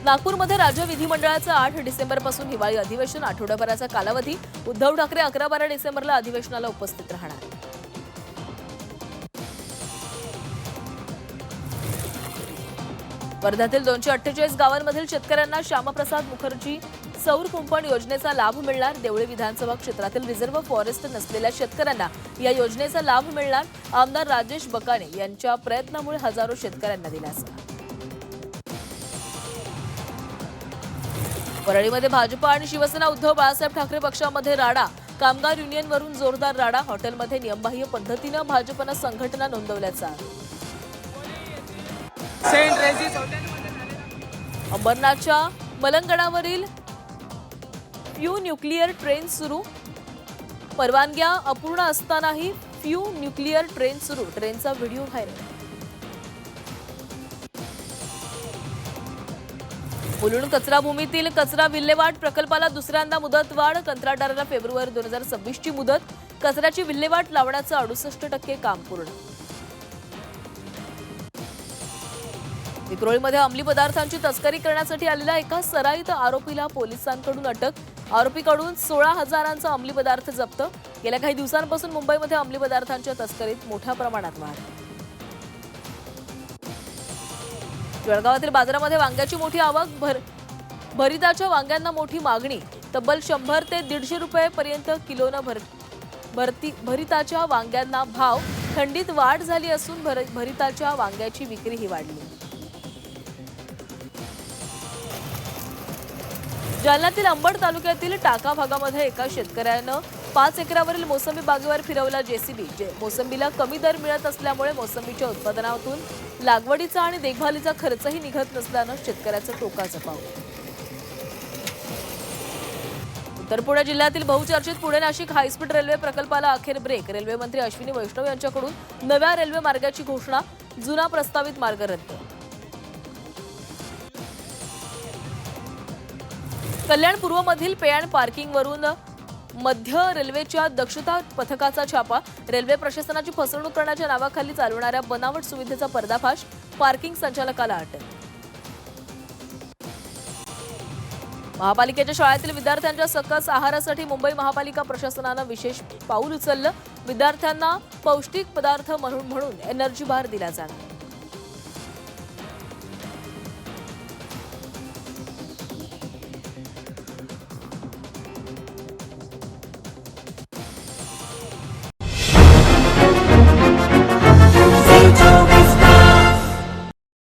नागपूरमध्ये राज्य विधिमंडळाचं 8 डिसेंबरपासून हिवाळी अधिवेशन, आठवड्याभराचा कालावधी. उद्धव ठाकरे 11-12 डिसेंबरला अधिवेशनाला उपस्थित राहणार. वर्ध्यातील 248 गावांमधील शेतकऱ्यांना श्यामाप्रसाद मुखर्जी सौर कुंपण योजनेचा लाभ मिळणार. देवळी विधानसभा क्षेत्रातील रिझर्व्ह फॉरेस्ट नसलेल्या शेतकऱ्यांना या योजनेचा लाभ मिळणार. आमदार राजेश बकाने यांच्या प्रयत्नामुळे हजारो शेतकऱ्यांना दिलासा. परळीमध्ये भाजपा आणि शिवसेना उद्धव बाळासाहेब ठाकरे पक्षामध्ये राडा. कामगार युनियनवरून जोरदार राडा. हॉटेलमध्ये नियमबाह्य पद्धतीनं भाजपनं संघटना नोंदवल्याचा. अंबरनाथच्या मलंगणावरील फ्यू न्यूक्लिअर ट्रेन सुरू. परवानग्या अपूर्ण असतानाही फ्यू न्यूक्लिअर ट्रेन सुरू. ट्रेनचा व्हिडिओ व्हायरल. मुलुंड कचराभूमीतील कचरा विल्हेवाट प्रकल्पाला दुसऱ्यांदा मुदतवाढ. कंत्राटदाराला फेब्रुवारी 2026 ची मुदत. कचऱ्याची विल्हेवाट लावण्याचं 68% काम पूर्ण. विक्रोळीमध्ये अंमली पदार्थांची तस्करी करण्यासाठी आलेल्या एका सराईत आरोपीला पोलिसांकडून अटक. आरोपीकडून 16,000चा अंमली पदार्थ जप्त. गेल्या काही दिवसांपासून मुंबईमध्ये अंमली पदार्थांच्या तस्करीत मोठ्या प्रमाणात वाढ. जळगावातील बाजारामध्ये वांग्याची मोठी आवक. भरिताच्या वांग्यांना मोठी मागणी. तब्बल 100 ते 150 रुपये पर्यंत किलोनं भरिताच्या वांग्यांना भाव. थंडीत वाढ झाली असून भरिताच्या वांग्याची विक्रीही वाढली. जालन्यातील अंबड तालुक्यातील टाका भागामध्ये एका शेतकऱ्यानं 5 एकरावरील मोसंबी बागेवर फिरवला जेसीबी. मोसंबीला कमी दर मिळत असल्यामुळे मोसंबीच्या उत्पादनातून लागवडीचा आणि देखभालीचा खर्चही निघत नसल्यानं शेतकऱ्याचं टोकाचं पाऊल. उत्तर पुणे जिल्ह्यातील बहुचर्चित पुणे नाशिक हायस्पीड रेल्वे प्रकल्पाला अखेर ब्रेक. रेल्वे मंत्री अश्विनी वैष्णव यांच्याकडून नव्या रेल्वे मार्गाची घोषणा. जुना प्रस्तावित मार्ग रद्द. कल्याण पूर्वमधील पेयाण पार्किंगवरून मध्य रेल्वेच्या दक्षता पथकाचा छापा. रेल्वे प्रशासनाची फसवणूक करण्याच्या नावाखाली चालवणाऱ्या बनावट सुविधेचा पर्दाफाश. पार्किंग संचालकाला अटक. महापालिकेच्या शाळेतील विद्यार्थ्यांच्या सकस आहारासाठी मुंबई महापालिका प्रशासनानं विशेष पाऊल उचललं. विद्यार्थ्यांना पौष्टिक पदार्थ म्हणून एनर्जी बार दिला जाणार.